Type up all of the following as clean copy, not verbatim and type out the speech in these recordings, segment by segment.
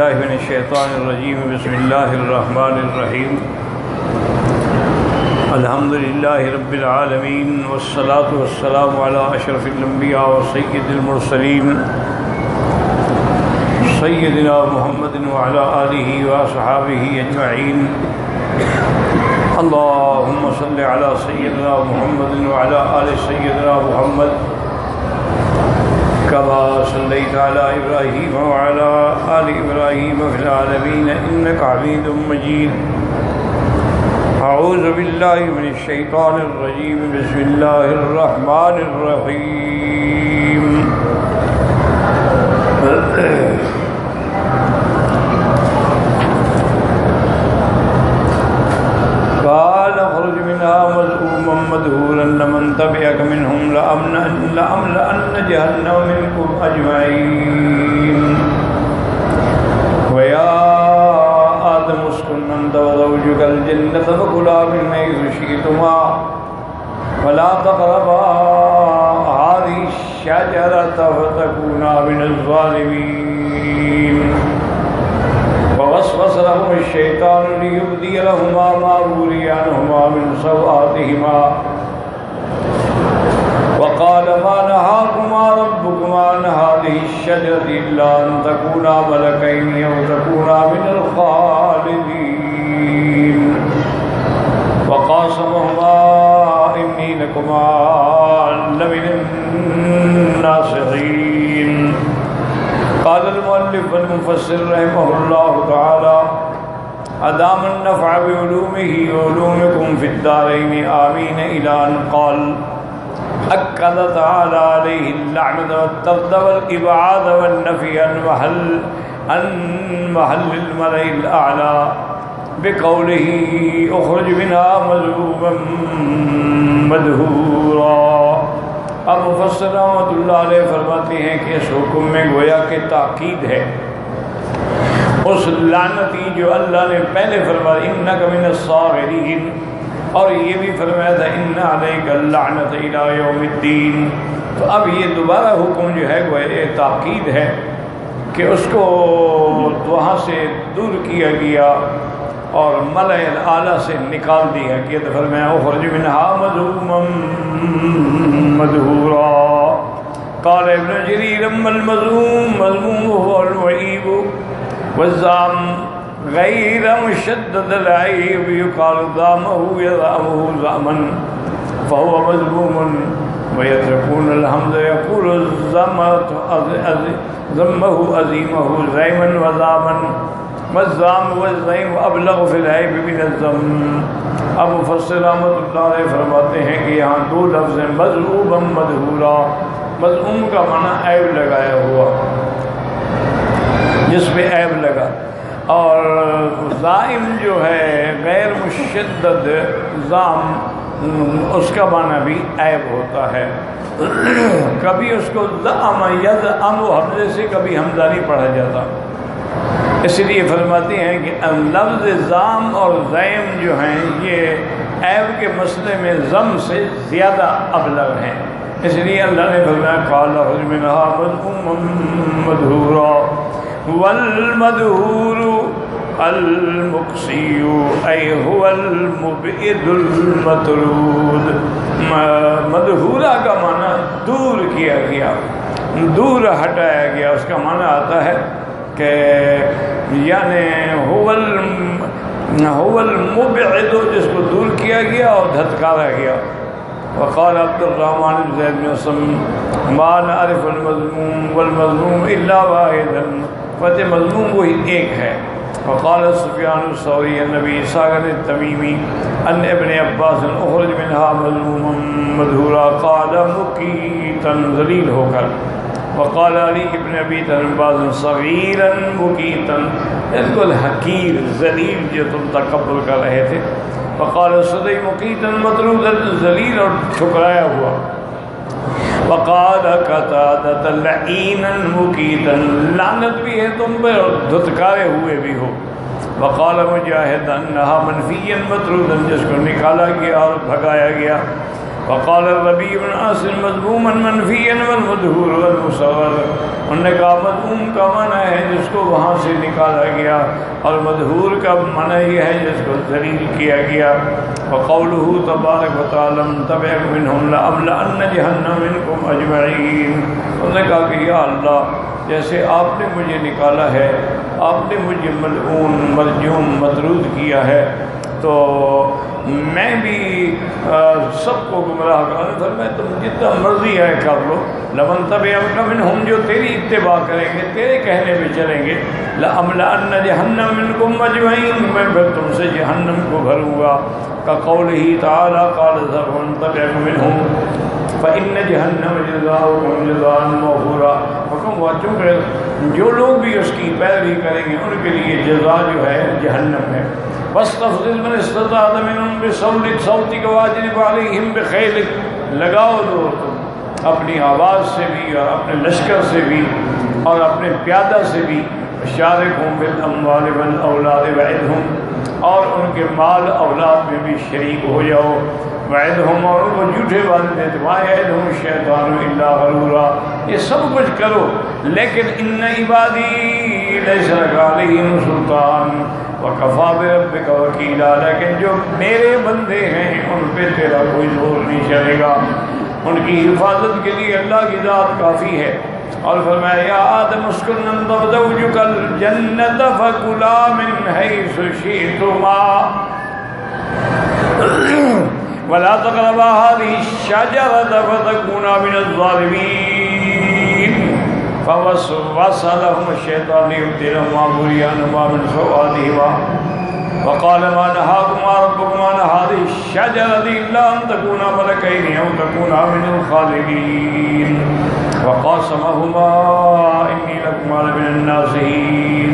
بالله من الشيطان الرجيم بسم الله الرحمن الرحيم الحمد لله رب العالمين والصلاة والسلام على أشرف الأنبياء وسيد المرسلين سيدنا محمد وعلى آله وصحابه أجمعين اللهم صل على سيدنا محمد وعلى آل سيدنا محمد كما صليت على إبراهيم وعلى آل إبراهيم في العالمين إنك حميد مجيد أعوذ بالله من الشيطان الرجيم بسم الله الرحمن الرحيم قال اخرج منها مذءوما مدحورا لمن تبعك منهم لأملأن جهنم منكم أجمعين ويا آدم اسكن أنت وزوجك الجنة فكلا من حيث شئتما ولا تقربا هذه الشجرة فتكونا من الظالمين ووسوس لهم الشيطان ليبدي لهما ما وري عنهما من سوآتهما وقال ما نهاكما ربكما عن هذه الشجرة إلا أن تكونا ملكين أو تكونا من الخالدين وقاسمهما إني لكما لمن الناصحين. قال المؤلف والمفسر رحمه الله تعالى أدام النفع بعلومه وعلومكم في الدارين آمين إلى أن قال أكد تعالى عليه اللعنة والطرد والإبعاد والنفي عن محل الملأ الأعلى بقوله اخرج منها مذءوما مدحورا. اب مفسر رحمۃ اللہ علیہ فرماتے ہیں کہ اس حکم میں گویا کہ تاکید ہے اس لعنتی جو اللہ نے پہلے فرمایا انک من الصاغرین، اور یہ بھی فرمایا تھا ان علیک اللعنۃ الی یوم الدین. تو اب یہ دوبارہ حکم جو ہے وہ یہ تاکید ہے کہ اس کو وہاں سے دور کیا گیا اور ملأ اعلیٰ سے نکال دیا گیا. تو فرمایا اخرج منها مذءوما مدحورا. قال ابن جریر اما المذموم هو الوعیب والزام غیر مشدد العیب یقال ذامه یذامه ذاما فهو مذموم ويتركون الحمد يقول ذمه عظیمه ذیما وذاما والزام والزیم ابلغ فی العیب من الذم. اب مفسر رحمۃ اللہ علیہ فرماتے ہیں کہ یہاں دو لفظ ہیں مذموما مدحورا. مذموم کا معنی عیب لگایا ہوا، جس پہ عیب لگا، اور زائم جو ہے غیر مشدد زام اس کا معنی بھی عیب ہوتا ہے. کبھی اس کو زعم یزعم حمزے سے کبھی حمزہ نہیں پڑھا جاتا، اس لیے فرماتے ہیں کہ لفظ زام اور زیم جو ہیں یہ عیب کے مسئلے میں ضم سے زیادہ ابلغ ہیں. اس لیے اللہ نے فرمایا قال اخرج منها مذءوما مدحورا والمدحور المقصی ای هو المبعد المطرود. مدحورا کا معنی دور کیا گیا، دور ہٹایا گیا. اس کا معنی آتا ہے کہ یعنی هو المبعد، جس کو دور کیا گیا اور دھتکارا گیا. وقال عبد الرحمن بن زید بن اسلم ما نعرف المذموم والمذموم الا واحدا، فتح مذموم وہی ایک ہے. وقال سفیان الثوری عن ابی اسحاق التمیمی ان ابن عباس اخرج منها مذموما مدحورا قال مقیتا ذلیل ہو کر. وقال علی ابن ابی طالب صغیرا مقیتا، بالکل حقیر ذلیل جو تم تکبر کر رہے تھے. وقال صدی مقیتا مطرودا ذلیل اور ٹھکرایا ہوا. وقال قتادۃ لعینا مقیتا، لعنت بھی ہے تم پہ اور دھتکارے ہوئے بھی ہو. وقال مجاہد انہا منفیا مطرودا، جس کو نکالا گیا اور بھگایا گیا. وقال الربيع بن عاصم مذموما منفيا والمدحور والمصور. انہوں نے کہا مذموم کا معنی ہے جس کو وہاں سے نکالا گیا، اور مدحور کا معنی یہ ہے جس کو ذلیل کیا گیا. وقوله تبارک وتعالی تبعک منہم لأملأن جہنم منکم اجمعین. انہوں نے کہا کہ یا اللہ جیسے آپ نے مجھے نکالا ہے، آپ نے مجھے ملعون مرجوم مطرود کیا ہے، تو میں بھی سب کو گمراہ کروں. فرمایا تم جتنا مرضی ہے کر لو. لمن تبعک منہم، جو تیری اتباع کریں گے، تیرے کہنے پہ چلیں گے، لأملأن جہنم منکم اجمعین، میں پھر تم سے جہنم کو بھروں گا. کقولہ تعالی قال ذرهم تبعک منہم فإن جہنم جزاؤکم جزاء موفورا. حکم ہوا چونکہ جو لوگ بھی اس کی پیروی کریں گے ان کے لیے جزا جو ہے جہنم ہے. واستفزز من استطعت منهم بصوتك صوتك واجلب عليهم بخيلك، لگاؤ دو تم اپنی آواز سے بھی اور اپنے لشکر سے بھی اور اپنے پیادہ سے بھی. شارکهم بالاموال والاولاد وعدهم، اور ان کے مال اولاد میں بھی شریک ہو جاؤ. وعدهم، اور ان کو جھوٹے وعدے دیتے. ما یعدهم الشیطان الا غرورا. یہ سب کچھ کرو لیکن ان عبادی لیس لک علیہم سلطان وکفیٰ بربک وکیلا. لیکن جو میرے بندے ہیں ان پہ تیرا کوئی زور نہیں چلے گا. ان کی حفاظت کے لیے اللہ کی ذات کافی ہے. اور فرمایا یا آدم اسکن انت وزوجک الجنۃ فکلا من حیث شئتما ولا تقربا هذه الشجرة فتكونا من الظالمين. فوسوس لهم الشيطان ليبدلهما بنيانهما من سوآتهما وقال ما نهاكما ربكما عن هذه الشجرة إلا أن تكونا ملكين أو تكونا من الخالدين. وقاسمهما إني لكما لمن الناصحين.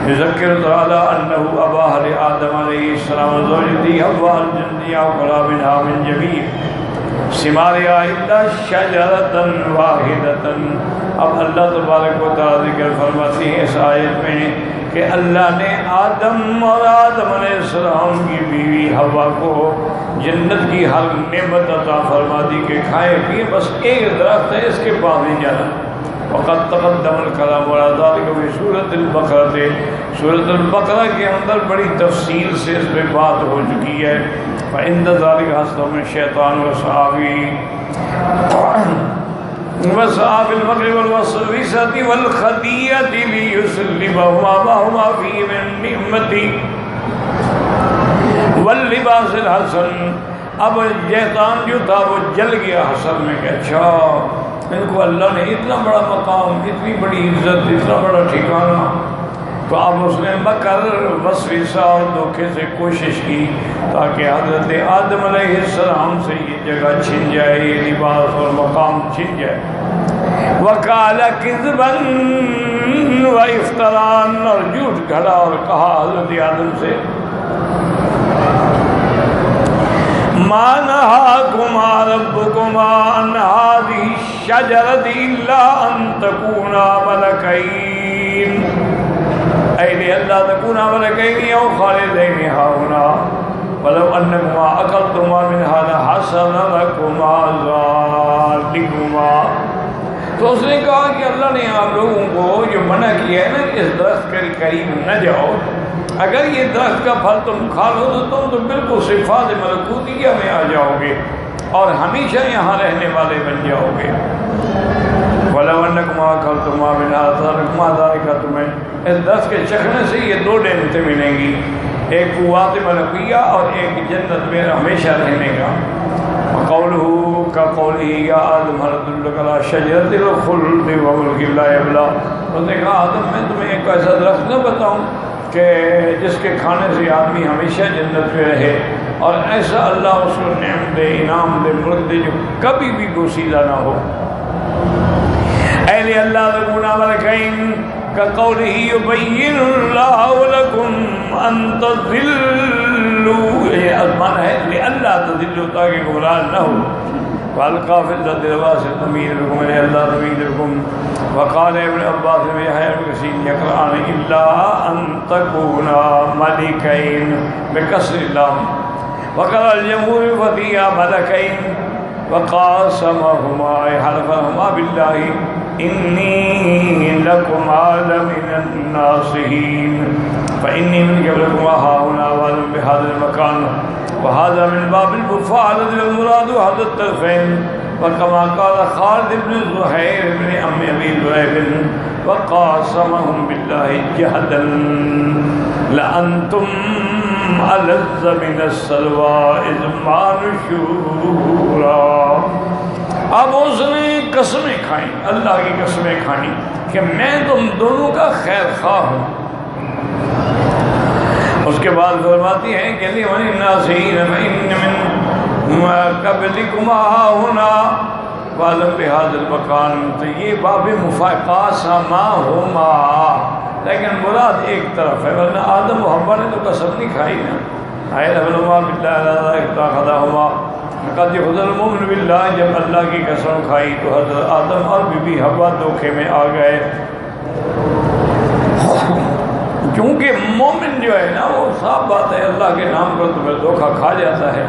يذكر تعالى أنه أباح لآدم عليه السلام وزوجته حواء الجنة وكلا منها من جميع ثمارها إلا شجرة واحدة. اب اللہ تبارک و تعالی ذکر فرماتے ہیں اس آیت میں کہ اللہ نے آدم اور آدم علیہ السلام کی بیوی حوا کو جنت کی ہر نعمت عطا فرما دی کہ کھائے پیے، بس ایک درخت ہے اس کے پاس نہیں جانا. وقد تقدم الکلام علی ذلک فی سورۃ البقرہ. سورۃ البقرہ کے اندر بڑی تفصیل سے اس پہ بات ہو چکی ہے. فعند ذلک حسب الشیطان وصحاب المغرب والوسوسة والخطيئة ليسلبهما ما فيه من نعمتي واللباس الحسن. اب شیطان جو تھا وہ جل گیا حسن میں کہ اچھا ان کو اللہ نے اتنا بڑا مقام، اتنی بڑی عزت، اتنا بڑا ٹھکانہ. تو اب اس نے مکر وسوسہ اور دھوکے سے کوشش کی تاکہ حضرت آدم علیہ السلام سے یہ جگہ چھن جائے، یہ لباس اور مقام چھن جائے. وقال کذبا و افتران، اور جھوٹ گھڑا اور کہا حضرت آدم سے ما نہاکما ربکما عن هذه الشجرة الا ان تکونا ملکین اے اللہ تکونا ملکین او خالدین ہاہنا ولو انکما اکلتما من هذا حسن لکما ذالکما. تو اس نے کہا کہ اللہ نے آپ لوگوں کو جو منع کیا ہے نا کہ اس درخت کے قریب نہ جاؤ، اگر یہ درخت کا پھل تم کھا لو تو تم تو بالکل صفات ملکوتیہ میں آ جاؤ گے اور ہمیشہ یہاں رہنے والے بن جاؤ گے. وَلَوْ أَنَّكُمَا أَكَلْتُمَا مِنْ هَذَا ذَلِكَ، تمہیں اس درخت کے چکھنے سے یہ دو نعمتیں ملیں گی، ایک قوت ملکیہ اور ایک جنت میں ہمیشہ رہنے کا. وقوله كقوله يا آدم هل أدلك على شجرة الخلد وملك لا يبلى. اس نے کہا آدم میں تمہیں ایک ایسا درخت نہ بتاؤں کہ جس کے کھانے سے آدمی ہمیشہ جنت میں رہے، اور ایسا اللہ اس کو نعمت دے، انعام دے، ملک دے جو کبھی بھی گسیدہ نہ ہو. اے اللہ تکونا ملکین كقوله يبين الله لكم ان تضلوا، یہ ازمان ہے لئلا تضلوا تاکہ گمراہ نہ ہو. فالقى في الارض رواسي تميدكم الى الله تميدكم. وقال ابن عباس ويحيى بن كثير يقرأان الا ان تكونا ملكين بكسر اللام. وقال الجمهور ففيها ملكين وقاسمهما حلفهما بالله إني لكما لمن الناصحين فإني من قبلكما هاهنا وأنا بهذا المكان وهذا من باب المفاعلة والمراد هذا الطرفين وكما قال خالد بن زهير بن عم أبي ذؤيب وقاسمهم بالله جهدا لأنتم ألذ من السلوى إذ ما نشورا. اب اس نے قسمیں کھائیں، اللہ کی قسمیں کھائیں کہ میں تم دونوں کا خیر خواہ ہوں. اس کے بعد فرماتی ہیں کہ لمن الناصحین فإن من قبلكما هنا وعلم بهذا المكان. تو یہ باب مفاقاسمہما، لیکن مراد ایک طرف ہے، ورنہ آدم و حوا نے تو قسم نہیں کھائی نا. حلفهما بالله لا اتخذهما قد يخذ المؤمن بالله. جب اللہ کی قسم کھائی تو حضرت آدم اور بی بی حوا دھوکے میں آ گئے، کیونکہ مومن جو ہے نا وہ صاف بات ہے اللہ کے نام پر تو دھوکہ کھا جاتا ہے.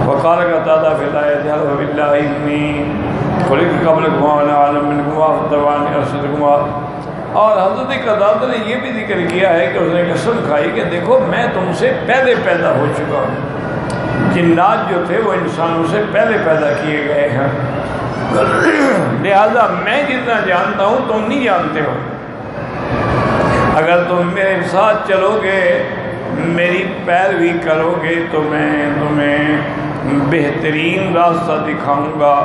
وقال قتادہ فی الآیۃ حلف باللہ انی خلقت قبلکما وانا اعلم منکما فتبعنی ارشدکما. اور حضرت قتادہ نے یہ بھی ذکر کیا ہے کہ اس نے قسم کھائی کہ دیکھو میں تم سے پہلے پیدا ہو چکا ہوں. جنات جو تھے وہ انسانوں سے پہلے پیدا کیے گئے ہیں، لہذا میں جتنا جانتا ہوں تم نہیں جانتے ہو. اگر تم میرے ساتھ چلو گے، میری پیروی کرو گے تو میں تمہیں بہترین راستہ دکھاؤں گا.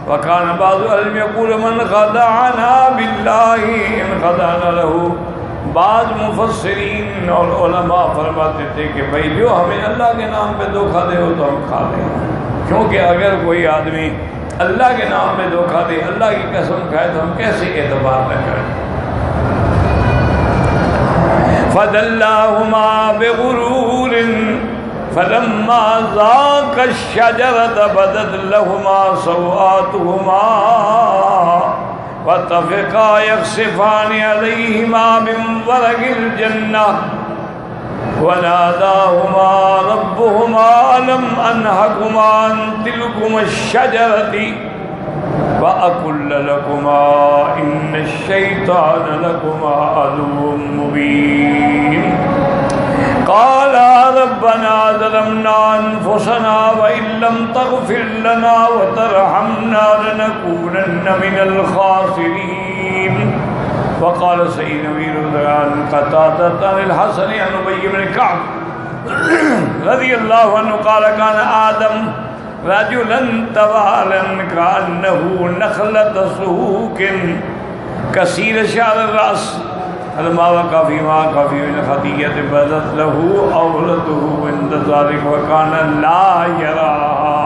وَكَانَ بَعْضُ الْعَلْمِ يَقُولُ مَنْ خَدَعَنَا بِاللَّهِ إِنْ خَدَعْنَا لَهُ. بعض مفسرین اور علماء فرماتے تھے کہ بھائی جو ہمیں اللہ کے نام پہ دھوکہ دے ہو تو ہم کھا لیں، کیونکہ اگر کوئی آدمی اللہ کے نام پہ دھوکہ دے، اللہ کی قسم کھائے تو ہم کیسے اعتبار نہ کریں. فَدَلَّاهُمَا بِغُرُورٍ فَلَمَّا ذَاقَا الشَّجَرَةَ بَدَتْ لَهُمَا سَوْآتُهُمَا وَاتَّفِقَا يَخْصِفَانِ عَلَيْهِمَا مِنْ وَرَقِ الْجَنَّةِ وَنَادَاهُمَا رَبُّهُمَا أَلَمْ أَنْهَكُمَا عَنْ تِلْكُمَا الشَّجَرَةِ وَأَقُلَّ لَكُمَا إِنَّ الشَّيْطَانَ لَكُمَا عَدُوٌّ مُّبِينٌ. قَالَا رَبَّنَا ظَلَمْنَا أَنفُسَنَا وَإِن لَّمْ تَغْفِرْ لَنَا وَتَرْحَمْنَا لَنَكُونَنَّ مِنَ الْخَاسِرِينَ. وقال سعيد بن عن قتادة عن الحسن عن أبي بن كعب رضي الله عنه قال كان آدم رجلا طوالا كأنه نخلة سهوك كثير شعر الرأس فلما وقع فيما وقع في الخطيئة بدت له عورته عند ذلك وكان لا يراها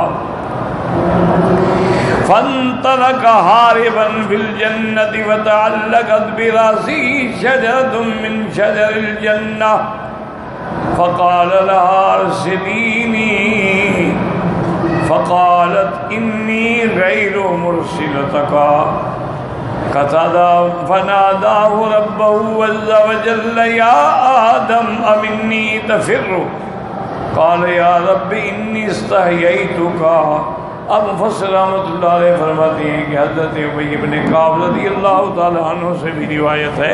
فانطلق هاربا في الجنة وتعلقت برأسه شجرة من شجر الجنة فقال لها ارسليني فقالت إني غير مرسلتك. قتادہ فناداه ربه عز وجل يا آدم أمني تفر قال يا رب إني استحييتك. اب مفسر رحمۃ اللہ علیہ فرماتے ہیں کہ حضرت ابی بن کعب رضی اللہ تعالیٰ عنہ سے بھی روایت ہے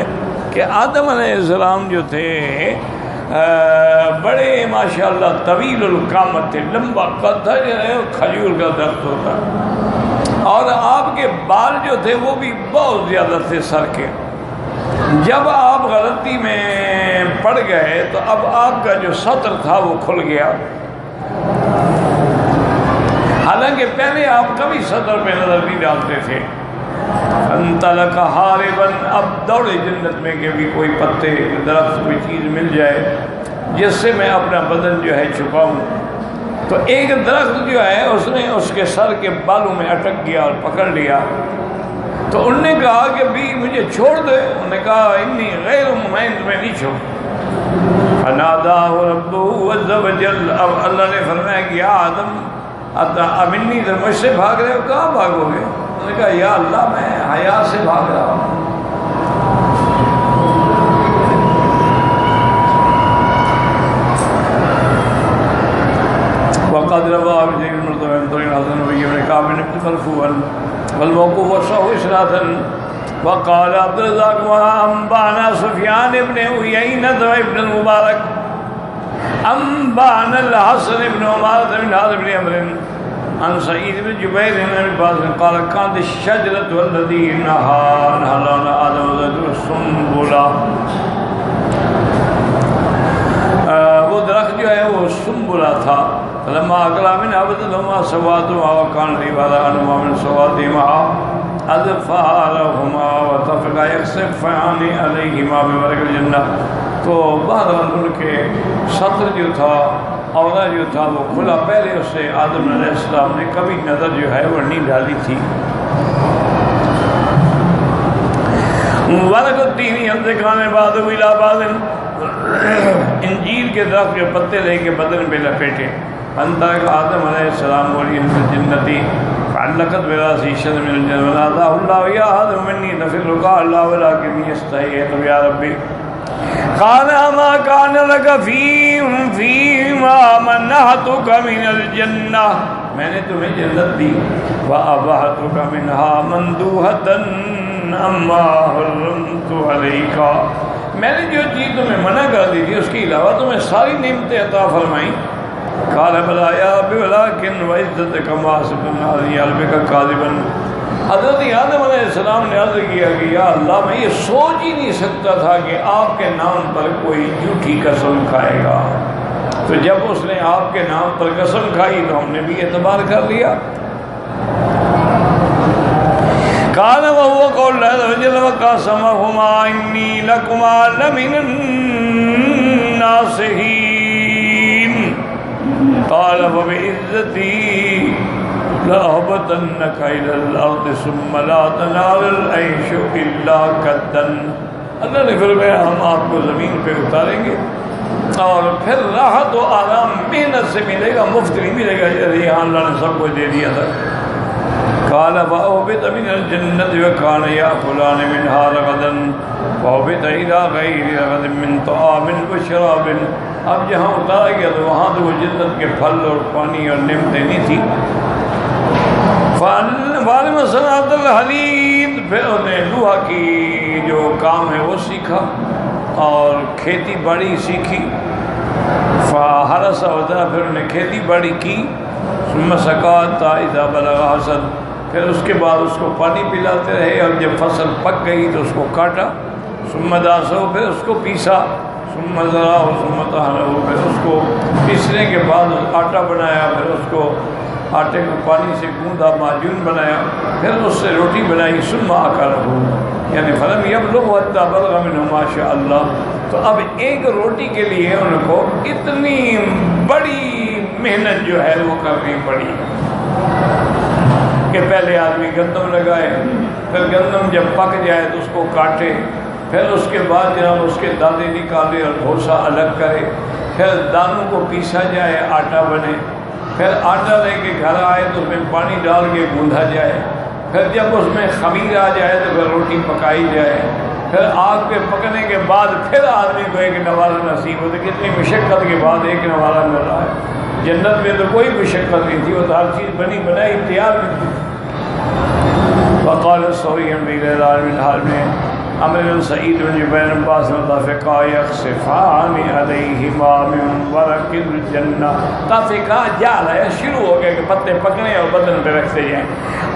کہ آدم علیہ السلام جو تھے بڑے ماشاءاللہ طویل القامت تھے، لمبا قد تھا، جو ہے کھجور کا درخت ہوتا، اور آپ کے بال جو تھے وہ بھی بہت زیادہ تھے سر کے. جب آپ غلطی میں پڑ گئے تو اب آپ کا جو سطر تھا وہ کھل گیا، حالانکہ پہلے آپ کبھی سطر پہ نظر نہیں ڈالتے تھے. انطلق ہاربا، اب دوڑے جنت میں کہ بھی کوئی پتے درخت کوئی چیز مل جائے جس سے میں اپنا بدن جو ہے چھپاؤں. تو ایک درخت جو ہے اس نے اس کے سر کے بالوں میں اٹک گیا اور پکڑ لیا. تو انہوں نے کہا کہ بھی مجھے چھوڑ دے. انہوں نے کہا انی غیر ممین، میں نہیں چھوڑ. فناداہ ربہ عز وجل، اب اللہ نے فرمایا کہ یا آدم امنی، مجھ سے بھاگ رہے ہو، کہاں بھاگو گے؟ انہوں نے کہا یا اللہ میں حیا سے بھاگ رہا ہوں. وقد روى ابن المرتضى عن طريق الحسن بن مرفوعا والموقوف والصحيح إسنادا. وقال عبد الرزاق وأنبأنا سفيان بن عيينة وابن المبارك أنبأنا الحسن بن عمارة بن هذا بن عمرو عن سعيد بن جبير بن عباس قال كانت الشجرة التي نهى لنا آدم السنبلة. وہ درخت جو ہے وہ سنبلہ تھا. فلما أكلا منها بدت لهما سواتهما وكان العباد عنهما من سواتهما أظفارهما وطفقا يخصفان عليهما ببرق الجنة. تو بہرحال ان کے سطر جو تھا عورہ جو تھا وہ کھلا. پہلے اس سے آدم علیہ السلام نے کبھی نظر جو ہے وہ نہیں ڈالی تھی. مبارک الدین انتقال بعد ویلا بعد انجیل کے درخت کے پتے لے کے بدن پہ لپیٹے. انتظر آدم علیہ السلام ولی جنتی فعلقت براسی شد من الجنة وناداه الله يا آدم مني نفرك الله ولكني استحييت يا ربي. قال ما كان لك فيما منعتك من الجنة. میں نے تمہیں جنت دی. وأباحتك منها مندوحة أما حرمت عليك. میں نے جو چیز تمہیں منع کر دی تھی اس کے علاوہ تمہیں ساری نعمتیں عطا فرمائیں. قال بلا یا رب ولكن وعزتك ما سبحان علی قلبك كاذبا. حضرت آدم علیہ السلام نے عرض کیا کہ یا اللہ میں یہ سوچ ہی نہیں سکتا تھا کہ آپ کے نام پر کوئی جھوٹی قسم کھائے گا. تو جب اس نے آپ کے نام پر قسم کھائی تو ہم نے بھی اعتبار کر لیا. قال وهو قول الله عز وجل وقاسمهما إني لكما لمن الناصحين. قال فبعزتي لأهبطنك إلى الأرض ثم لا تنال العيش إلا كدا. اللہ نے فرمایا ہم آپ کو زمین پہ اتاریں گے اور پھر راحت و آرام محنت سے ملے گا, مفت نہیں ملے گا. یہاں اللہ نے سب کو دے دیا تھا. قال فأهبط من الجنة وكان يأكلان منها رغدا فأهبط إلى غير رغد من طعام وشراب. اب جہاں اتارا گیا تو وہاں تو وہ جنت کے پھل اور پانی اور نعمتیں نہیں تھی. فعلم صنعت الحدید. پھر انہوں نے لوہا کی جو کام ہے وہ سیکھا اور کھیتی باڑی سیکھی. فحرث وزرع. پھر انہوں نے کھیتی باڑی کی. ثم سقى اذا بلغ حصد. پھر اس کے بعد اس کو پانی پلاتے رہے اور جب فصل پک گئی تو اس کو کاٹا. ثم داسه. پھر اس کو پیسا. ثم زرعه ثم طهره. پھر اس کو پیسنے کے بعد آٹا بنایا. پھر اس کو آٹے کو پانی سے گوندا معجون بنایا. پھر اس سے روٹی بنائی. ثم اكله یعنی فلم يبلغ حتى بلغ منه ما شاء الله. تو اب ایک روٹی کے لیے ان کو اتنی بڑی محنت جو ہے وہ کرنی پڑی کہ پہلے آدمی گندم لگائے, پھر گندم جب پک جائے تو اس کو کاٹے, پھر اس کے بعد جناب اس کے دانے نکالے اور بھوسا الگ کرے, پھر دانوں کو پیسا جائے آٹا بنے, پھر آٹا لے کے گھر آئے تو اس میں پانی ڈال کے گوندھا جائے, پھر جب اس میں خمیر آ جائے تو پھر روٹی پکائی جائے, پھر آگ پہ پکنے کے بعد پھر آدمی کو ایک نوالہ نصیب ہوتا. کتنی مشقت کے بعد ایک نوالہ مل رہا ہے. جنت میں تو کوئی مشقت نہیں تھی, وہ تو ہر چیز بنی بنائی تیار نہیں تھی. وقال الصحيح من الحال میں عمر بن سعید بن جبیر عباس متفقا یخصفان علیہما من ورق الجنہ. تفقا جال ہے, شروع ہو گیا کہ پتے پکنے اور بدن پہ رکھتے جائیں.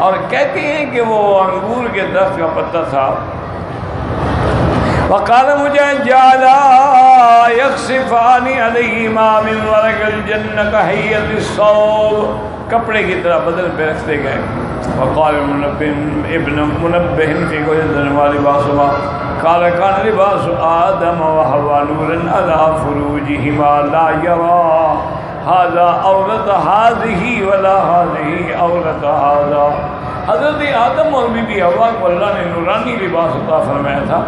اور کہتے ہیں کہ وہ انگور کے درخت کا پتا تھا. وقال مجاہد جعلا یخصفان علیہما من ورق الجنہ کحیۃ الصوب. کپڑے کی طرح بدن پہ رکھتے گئے. وقال ابن منبہ فی قوله لباسهما قال كان لباس آدم وحواء نورا على فروجهما لا يرى هذا عورت هذه ولا هذه عورت هذا. حضرت آدم اور بی بی حوا کو اللہ نے نورانی لباس عطا فرمایا تھا.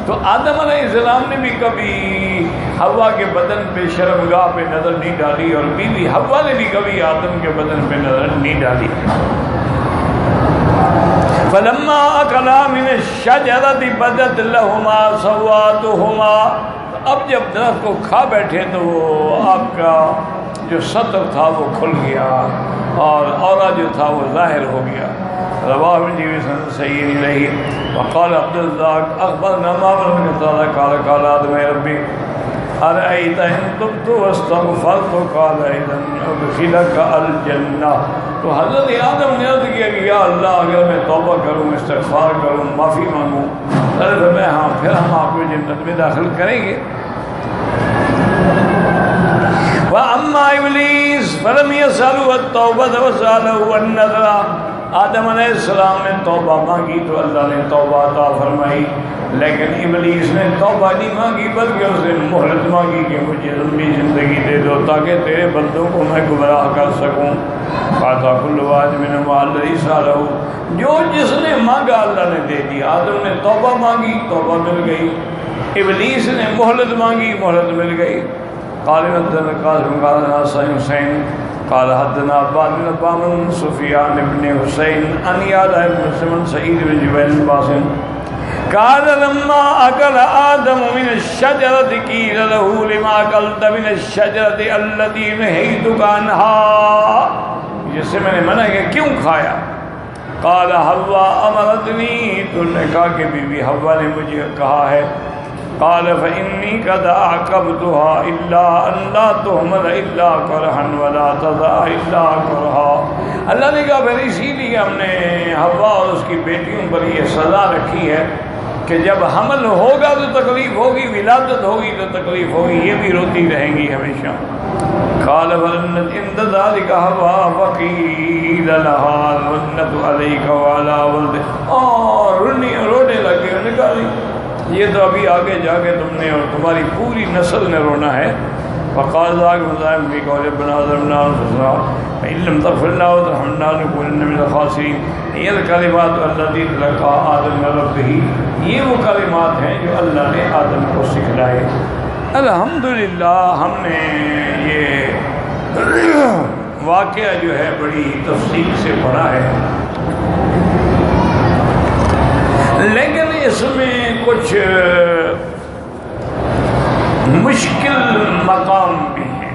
تو آدم علیہ السلام نے بھی کبھی حوا کے بدن پہ شرمگاہ پہ نظر نہیں ڈالی اور بی بی حوا نے بھی کبھی آدم کے بدن پہ نظر نہیں ڈالی. فلما اکلا من الشجرۃ بدت لهما سوآتهما. اب جب درخت کو کھا بیٹھے تو وہ آپ کا جو سطر تھا وہ کھل گیا اور عورہ جو تھا وہ ظاہر ہو گیا۔ رواہ ابن سند صحیح نہیں۔ وقال عبد الرزاق اخبرنا معمر بن قتادہ قال قال آدم ربی ارأیت ان تبت واستغفرت قال اذا ادخلک الجنہ۔ تو حضرت آدم نے عرض کیا کہ یا اللہ اگر میں توبہ کروں، استغفار کروں، معافی مانگوں، میں ہاں پھر ہم آپ کو جنت میں داخل کریں گے۔ وَأَمَّا إِبْلِيسَ فَلَمْ يَسْأَلْهُ التَّوْبَةَ وَسَأَلَهُ النَّذْرَ۔ آدم علیہ السلام نے توبہ مانگی تو اللہ نے توبہ عطا فرمائی، لیکن ابلیس نے توبہ نہیں مانگی بلکہ اس نے مہلت مانگی کہ مجھے لمبی زندگی دے دو تاکہ تیرے بندوں کو میں گمراہ کر سکوں۔ فَأَتَى كُلُّ وَاحِدٍ مِّنْهُمْ الَّذِي سَأَلَهُ، جو جس نے مانگا اللہ نے دے دیا۔ آدم نے توبہ مانگی، توبہ مل گئی۔ ابلیس نے مہلت مانگی، مہلت مل گئی۔ قال حدثنا القاسم قال حدثنا حسين قال حدثنا عباد بن عبان سفيان بن حسين عن يحيى بن مسلم سعيد بن جبير الباسل قال لما أكل آدم من الشجرة قيل له لما أكلت من الشجرة التي نهيتك عنها، جس سے میں نے منع کیا کیوں کھایا؟ قال حوا امرتنی، تو نے کہا کہ بی بی حوا نے مجھے کہا ہے۔ قال فإني قد عاقبتها إلا أن لا تهمل إلا كرها ولا تضع إلا كرها۔ اللہ نے کہا پھر اسی لیے ہم نے حوا اور اس کی بیٹیوں پر یہ سزا رکھی ہے کہ جب حمل ہوگا تو تکلیف ہوگی، ولادت ہوگی تو تکلیف ہوگی، یہ بھی روتی رہیں گی ہمیشہ۔ قال فلنت عند ذلك حوا وقيل لها الرنة عليك وعلى ولدك، اور رونے لگے، انہوں نے کہا یہ تو ابھی آگے جا کے تم نے اور تمہاری پوری نسل نے رونا ہے۔ فقال ذاك مزاحم في قول ربنا ظلمنا انفسنا فإن لم تغفر لنا وترحمنا لنكونن من الخاسرين، یہ الکلمات التي تلقاها آدم من ربه، یہ وہ کلمات ہیں جو اللہ نے آدم کو سکھلائے۔ الحمدللہ ہم نے یہ واقعہ جو ہے بڑی تفصیل سے پڑھا ہے، لیکن اس میں کچھ مشکل مقام بھی ہیں۔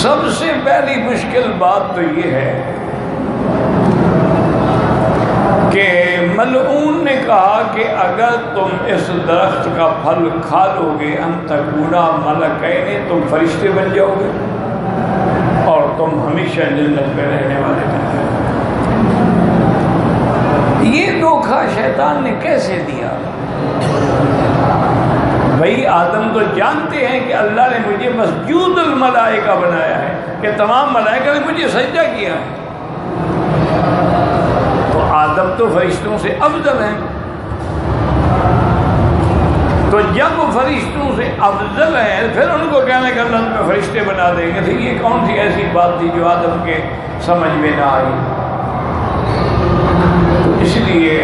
سب سے پہلی مشکل بات تو یہ ہے کہ ملعون نے کہا کہ اگر تم اس درخت کا پھل کھا لو گے ان تکونا ملکین، تم فرشتے بن جاؤ گے اور تم ہمیشہ جنت میں رہنے والے بن جاؤ گے۔ یہ دھوکہ شیطان نے کیسے دیا؟ بھائی آدم تو جانتے ہیں کہ اللہ نے مجھے مسجود الملائکہ بنایا ہے، کہ تمام ملائکہ نے مجھے سجدہ کیا ہے، تو آدم تو فرشتوں سے افضل ہیں، تو جب فرشتوں سے افضل ہیں پھر ان کو کہنے کہ اللہ میں فرشتے بنا دیں گے، تو یہ کون سی ایسی بات تھی جو آدم کے سمجھ میں نہ آئی؟ اس لیے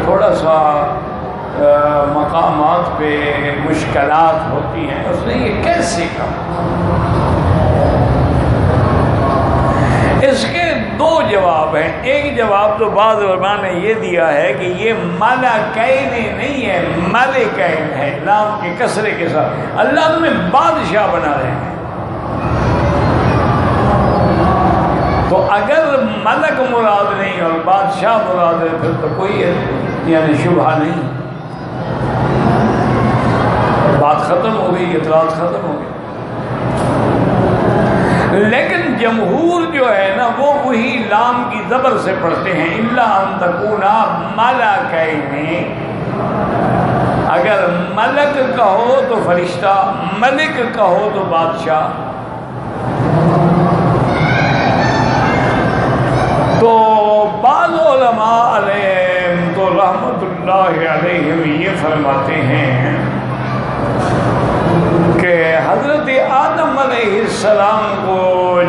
تھوڑا سا مقامات پہ مشکلات ہوتی ہیں۔ اس نے یہ کیسے کہا؟ اس کے دو جواب ہیں۔ ایک جواب تو بعض علماء نے یہ دیا ہے کہ یہ ملکین نہیں ہے، ملکین ہے، لام کے کسرے کے ساتھ، اللہ تمہیں بادشاہ بنا رہے ہیں۔ تو اگر ملک مراد نہیں اور بادشاہ مراد ہے پھر تو کوئی یعنی شبہ نہیں، بات ختم ہو گئی، اعتراض ختم ہو گئی۔ لیکن جمہور جو ہے نا وہ وہی لام کی زبر سے پڑھتے ہیں، الا ان تکونا ملکین، اگر ملک کہو تو فرشتہ، ملک کہو تو بادشاہ۔ تو بعض علماء علیہم تو رحمت اللہ علیہم یہ فرماتے ہیں کہ حضرت آدم علیہ السلام کو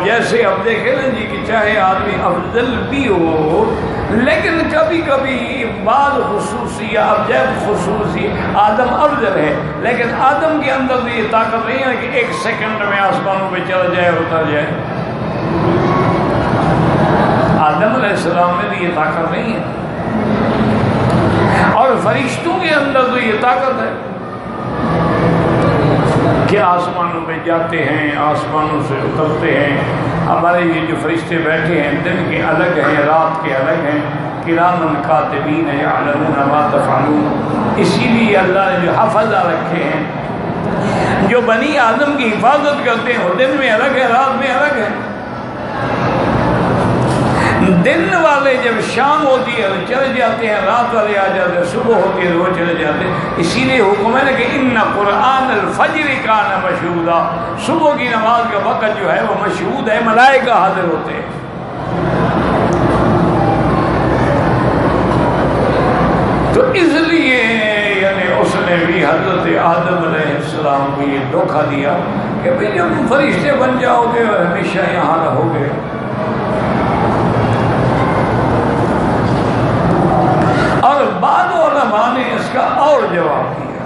جیسے اب دیکھیں نا جی کہ چاہے آدمی افضل بھی ہو لیکن کبھی کبھی بعض خصوصیات، جب خصوصی آدم افضل ہے لیکن آدم کے اندر بھی یہ طاقت نہیں ہے کہ ایک سیکنڈ میں آسمانوں پہ چلا جائے اتر جائے۔ آدم علیہ السلام میں بھی یہ طاقت نہیں ہے، اور فرشتوں کے اندر تو یہ طاقت ہے۔ کہ آسمانوں میں جاتے ہیں، آسمانوں سے اترتے ہیں. ہمارے یہ جو فرشتے بیٹھے ہیں دن کے الگ ہیں، رات کے الگ ہیں. کرامن کاتبین یعلمون ما تفعلون. اسی لیے اللہ نے جو حفظہ رکھے ہیں، جو بنی آدم کی حفاظت کرتے ہیں، وہ دن میں الگ ہے، رات میں الگ ہے. دن والے جب شام ہوتی ہے تو چلے جاتے ہیں، رات والے آ جاتے ہیں، صبح ہوتی ہے تو وہ چلے جاتے ہیں. اسی لیے حکم ہے نا کہ ان قرآن الفجر کان مشہودا. صبح کی نماز کا وقت جو ہے وہ مشہود ہے، ملائکہ حاضر ہوتے ہیں. تو اس لیے یعنی اس نے بھی حضرت آدم علیہ السلام کو یہ دھوکہ دیا کہ بھئی جب فرشتے بن جاؤ گے اور ہمیشہ یہاں رہو گے. اور بعض علماء نے اس کا اور جواب دیا.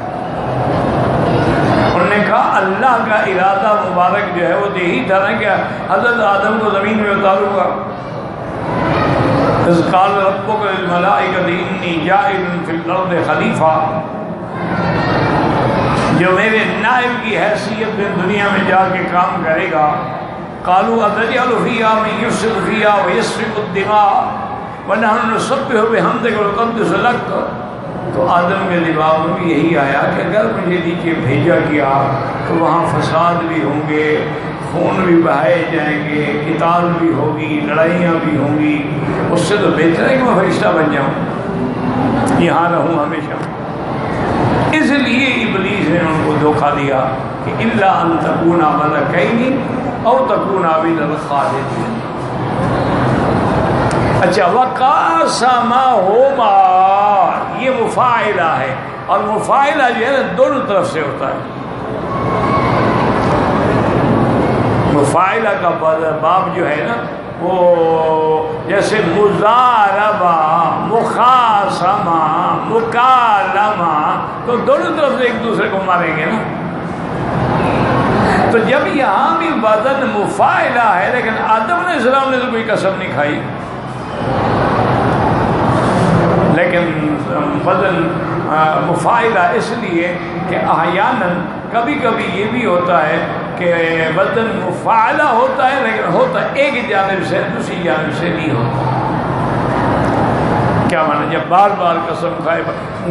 انہوں نے کہا اللہ کا ارادہ مبارک جو ہے وہ یہی تھا نا کہ حضرت آدم کو زمین میں اتاروں گا. اذ قال ربک للملائکۃ انی جاعل فی الارض خلیفہ. جو میرے نائب کی حیثیت میں دنیا میں جا کے کام کرے گا. قالوا اتجعل فیہا من یفسد فیہا ویسفک الدماء وَنَحْنُ نُسَبِّحُ بِحَمْدِكَ وَنُقَدِّسُ لَكَ. تو آدم کے دماغ میں بھی یہی آیا کہ اگر مجھے نیچے بھیجا گیا تو وہاں فساد بھی ہوں گے، خون بھی بہائے جائیں گے، قتال بھی ہوگی، لڑائیاں بھی ہوں گی. اس سے تو بہتر ہے کہ میں فرشتہ بن جاؤں، یہاں رہوں ہمیشہ. اس لیے ابلیس نے ان کو دھوکہ دیا کہ اِلَّا أَن تَكُونَ مَلَكَيْنِ أَوْ تَكُونَ مِنَ الْخَالِدِينَ. اچھا وَقَاسَمَهُمَا یہ مفاعلہ ہے، اور مفاعلہ جو ہے نا دونوں طرف سے ہوتا ہے. مفاعلہ کا باب جو ہے نا وہ جیسے مضاربہ، مخاصمہ، مکالمہ، تو دونوں طرف سے ایک دوسرے کو ماریں گے نا. تو جب یہاں بھی وزن مفاعلہ ہے لیکن آدم علیہ السلام نے تو کوئی قسم نہیں کھائی، لیکن وزن مفاعلہ اس لیے کہ احیاناً کبھی کبھی یہ بھی ہوتا ہے کہ وزن مفاعلہ ہوتا ہے لیکن ہوتا ایک جانب سے، دوسری جانب سے نہیں ہوتا. کیا مانا؟ جب بار بار قسم کھائے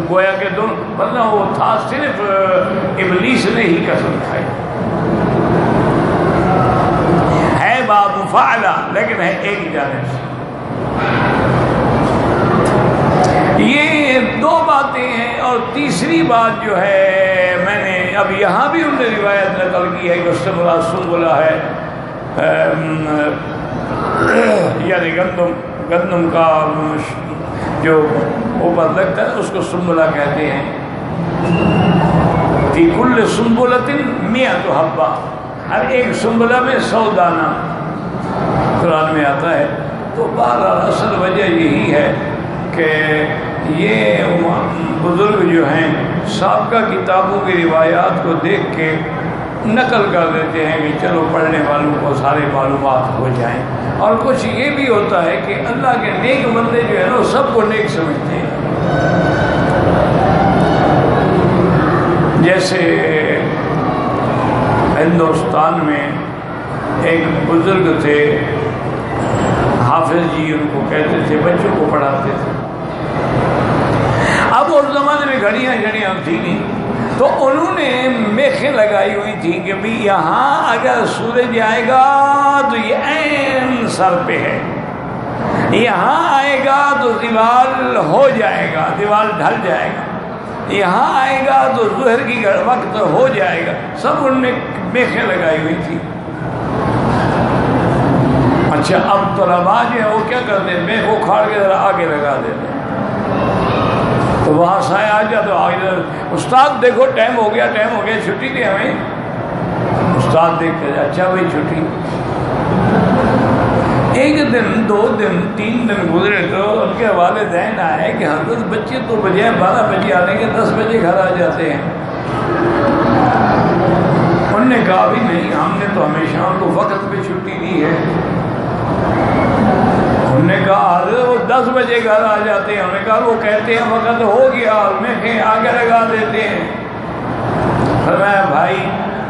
گویا کہ دونوں، ورنہ وہ تھا صرف ابلیس نے ہی قسم کھائی. ہے باب مفاعلہ لیکن ہے ایک جانب سے. یہ دو باتیں ہیں. اور تیسری بات جو ہے میں نے اب یہاں بھی ان نے روایت نقل کی ہے کہ اس سے مراد سنبلہ ہے، یعنی گندم کا جو اوپر لگتا ہے اس کو سنبلہ کہتے ہیں. فی کل سنبلۃ 100 حبہ، ہر ایک سنبلہ میں 100 دانہ قرآن میں آتا ہے. تو بہرحال اصل وجہ یہی ہے کہ یہ بزرگ جو ہیں سابقہ کتابوں کی روایات کو دیکھ کے نقل کر دیتے ہیں کہ چلو پڑھنے والوں کو سارے معلومات ہو جائیں. اور کچھ یہ بھی ہوتا ہے کہ اللہ کے نیک بندے جو ہیں نا سب کو نیک سمجھتے ہیں. جیسے ہندوستان میں ایک بزرگ تھے، حافظ جی ان کو کہتے تھے، بچوں کو پڑھاتے تھے. اب اس زمانے میں گھڑیاں تھیں نہیں، تو انہوں نے میخیں لگائی ہوئی تھیں کہ بھی یہاں اگر سورج آئے گا تو یہ عین سر پہ ہے، یہاں آئے گا تو دیوال ہو جائے گا، دیوال ڈھل جائے گا، یہاں آئے گا تو ظہر کی وقت ہو جائے گا. سب انہوں نے میخیں لگائی ہوئی تھی. اچھا اب طلباء جو ہے وہ کیا کرتے ہیں، میخ کو کھاڑ کے ذرا آگے لگا دیتے ہیں تو وہاں سایہ آ جائے تو آگے استاد دیکھو ٹائم ہو گیا چھٹی دے ہمیں. استاد دیکھ کے اچھا بھائی چھٹی. ایک دن 2 دن 3 دن گزرے تو ان کے والدین آئے کہ حضرت بچے تو بجائے 12 بجے آنے کے 10 بجے گھر آ جاتے ہیں. انہوں نے کہا بھی نہیں، ہم نے تو ہمیشہ ان کو وقت پہ چھٹی دی ہے. انہوں نے کہا حضرت وہ 10 بجے گھر آ جاتے ہیں. انہوں نے کہا وہ کہتے ہیں وقت ہو گیا اور میں کہیں آگے لگا دیتے ہیں. فرمایا بھائی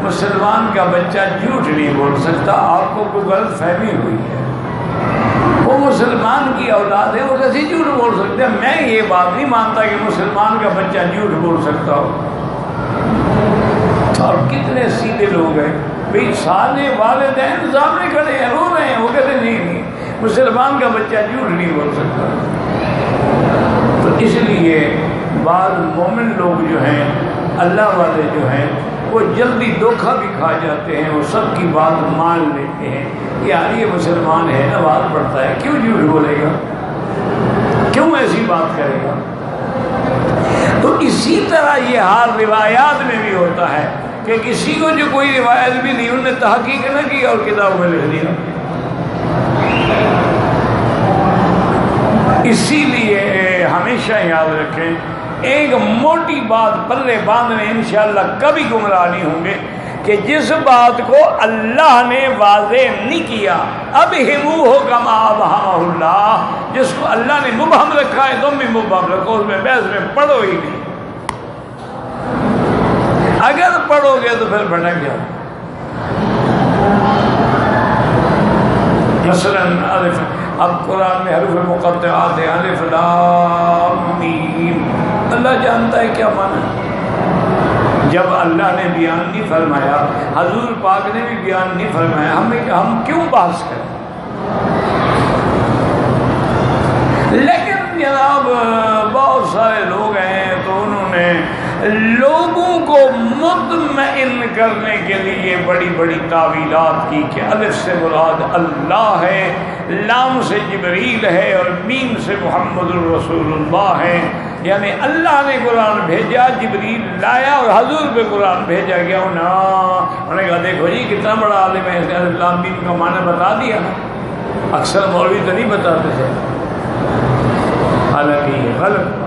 مسلمان کا بچہ جھوٹ نہیں بول سکتا. آپ کو کوئی غلط فہمی ہوئی ہے. وہ مسلمان کی اولاد ہے, وہ کیسے جھوٹ بول سکتے ہیں؟ میں یہ بات نہیں مانتا کہ مسلمان کا بچہ جھوٹ بول سکتا ہو. اور کتنے سیدھے لوگ ہیں بھائی, سارے والدین سامنے کھڑے ہیں, رو رہے ہیں, وہ کہتے نہیں مسلمان کا بچہ جھوٹ نہیں بول سکتا. تو اس لیے بعض مومن لوگ جو ہیں, اللہ والے جو ہیں, وہ جلدی دھوکہ بھی کھا جاتے ہیں. وہ سب کی بات مان لیتے ہیں, یار یہ مسلمان ہے, نماز پڑھتا ہے, کیوں جھوٹ بولے گا, کیوں ایسی بات کرے گا. تو اسی طرح یہ حال روایات میں بھی ہوتا ہے کہ کسی کو جو کوئی روایت بھی نہیں, انہوں نے تحقیق نہ کی اور کتاب میں لکھ دیا. اسی لیے ہمیشہ یاد رکھیں, ایک موٹی بات پلے باندھنے انشاءاللہ کبھی گمراہ نہیں ہوں گے کہ جس بات کو اللہ نے واضح نہیں کیا, اب ہمو کما ابہمہ اللہ, جس کو اللہ نے مبہم رکھا ہے تم بھی مبہم رکھو, اس میں بحث میں پڑھو ہی نہیں. اگر پڑھو گے تو پھر بھٹک جاؤ. مثلاً الف, اب قرآن میں حروف مقطعات ہیں, الف لام میم, اللہ جانتا ہے کیا معنی. جب اللہ نے بیان نہیں فرمایا, حضور پاک نے بھی بیان نہیں فرمایا, ہم کیوں بحث کریں. لیکن جناب بہت سارے لوگ ہیں تو انہوں نے لوگوں کو مطمئن کرنے کے لیے بڑی بڑی تعویلات کی کہ الف سے مراد اللہ ہے, لام سے جبریل ہے اور میم سے محمد الرسول اللہ ہے. یعنی اللہ نے قرآن بھیجا, جبریل لایا اور حضور پہ قرآن بھیجا گیا. انہوں نے کہا دیکھو جی کتنا بڑا عالم ہے, الف لام میم کا معنی بتا دیا. اکثر مولوی تو نہیں بتاتے تھے, حالانکہ یہ غلط.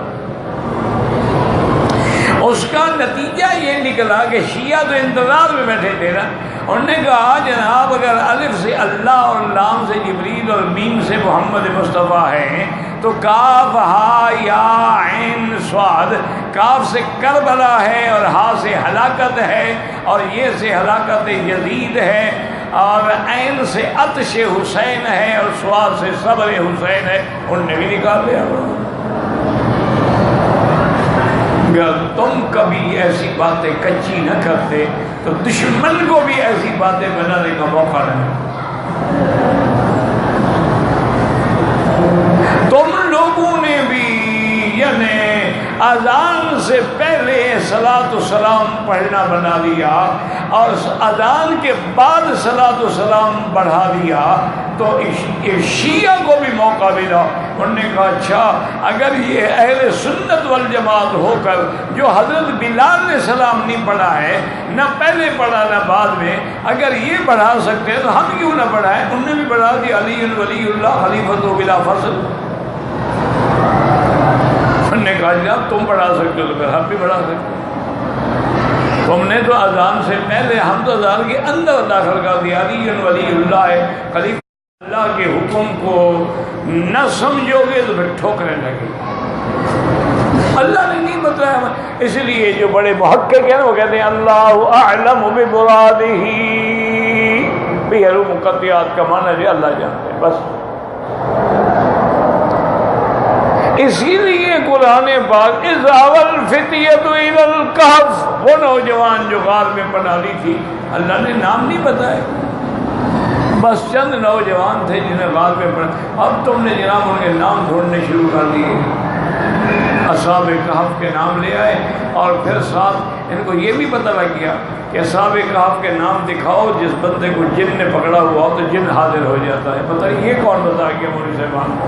اس کا نتیجہ یہ نکلا کہ شیعہ تو انتظار میں بیٹھے تھے نا. انہوں نے کہا جناب اگر الف سے اللہ اور لام سے جبریل اور میم سے محمد مصطفیٰ ہے تو کاف ہا یا عین صاد, کاف سے کربلا ہے اور ہا سے ہلاکت ہے اور یہ سے ہلاکت یزید ہے اور عین سے عطش حسین ہے اور صاد سے صبر حسین ہے. انہوں نے بھی نکال لیا. اگر تم کبھی ایسی باتیں کچی نہ کرتے تو دشمن کو بھی ایسی باتیں بنانے کا موقع نہیں. تم لوگوں نے بھی یعنی اذان سے پہلے صلاۃ و سلام پڑھنا بنا لیا اور اذان کے بعد صلاۃ و سلام بڑھا دیا, تو شیعہ کو بھی موقع ملا. انہوں نے کہا اچھا اگر یہ اہل سنت والجماعت ہو کر جو حضرت بلال نے سلام نہیں پڑھا ہے, نہ پہلے پڑھا نہ بعد میں, اگر یہ پڑھا سکتے ہیں تو ہم کیوں نہ پڑھائیں. انہوں نے بھی پڑھا دیا علی ولی اللہ خلیفۃ بلا فصل. انہوں نے کہا جناب تم پڑھا سکتے ہو تو پھر ہم بھی پڑھا سکتے. تم نے تو اذان سے پہلے, ہم تو اذان کے اندر داخل کر دیا علی ولی اللہ ہے خلیفہ. اللہ کے حکم کو نہ سمجھو گے تو پھر ٹھوکریں لگے. اللہ نے نہیں بتایا. اس لیے جو بڑے محقق ہیں وہ کہتے ہیں اللہ اعلم بمرادہ, بھی حروف مقطعات کا معنی جو اللہ جانتے ہیں بس. اسی لیے قرآن پاک اذ آوى الفتية الى الكهف, وہ نوجوان جو غار میں پناہ لی تھی, اللہ نے نام نہیں بتایا, بس چند نوجوان تھے جنہیں غار میں پناہ. اب تم نے جناب ان کے نام ڈھونڈنے شروع کر دیے, اصحاب کہف کے نام لے آئے اور پھر ساتھ ان کو یہ بھی پتہ لگ گیا کہ اصحاب کہف کے نام دکھاؤ جس بندے کو جن نے پکڑا ہوا ہو تو جن حاضر ہو جاتا ہے. پتہ یہ کون بتا گیا مولوی صاحبان کو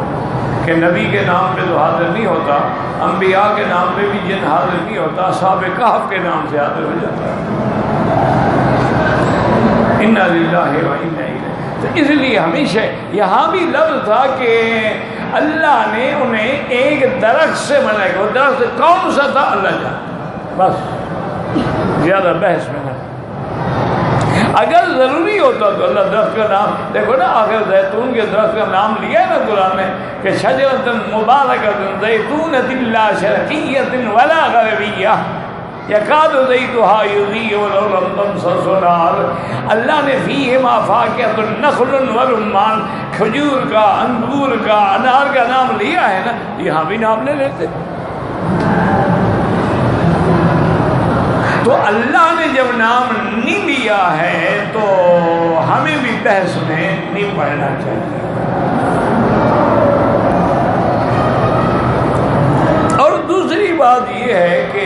کہ نبی کے نام پہ تو حاضر نہیں ہوتا, انبیاء کے نام پہ بھی جن حاضر نہیں ہوتا, اصحاب کہف کے نام سے حاضر ہو جاتا ہے. انا للہ و انا الیہ. تو اس لیے ہمیشہ یہاں بھی لفظ تھا کہ اللہ نے انہیں ایک درخت سے منع کیا. وہ درخت کون سا تھا اللہ جانتا, بس زیادہ بحث میں نہ. اگر ضروری ہوتا تو اللہ درخت کا نام, دیکھو نا آخر زیتون کے درخت کا نام لیا ہے نا قرآن نے کہ شجرۃ مبارکۃ زیتونۃ لا شرقیۃ ولا غربیہ. یکاد زیتها یضیء ولو لم تمسسه نار. اللہ نے فیہما فاکہۃ النخل والرمان، کھجور کا، انگور کا، انار کا نام لیا ہے نا، یہاں بھی نام لے لیتے. تو اللہ نے جب نام نہیں لیا ہے تو ہمیں بھی بحث میں نہیں پڑھنا چاہیے. اور دوسری بات یہ ہے کہ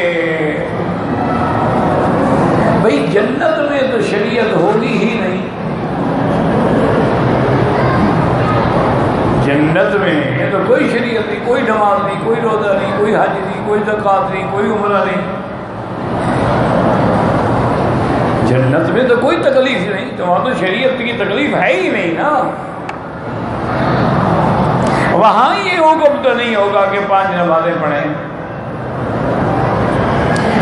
بھئی جنت میں تو شریعت ہوگی ہی نہیں. جنت میں تو کوئی شریعت نہیں، کوئی نماز نہیں، کوئی روزہ نہیں، کوئی حج نہیں، کوئی زکوٰۃ نہیں، کوئی عمرہ نہیں. جنت میں تو کوئی تکلیف نہیں، تو وہاں تو شریعت کی تکلیف ہے ہی نہیں نا. وہاں یہ حکم تو نہیں ہوگا کہ 5 نمازیں پڑھیں.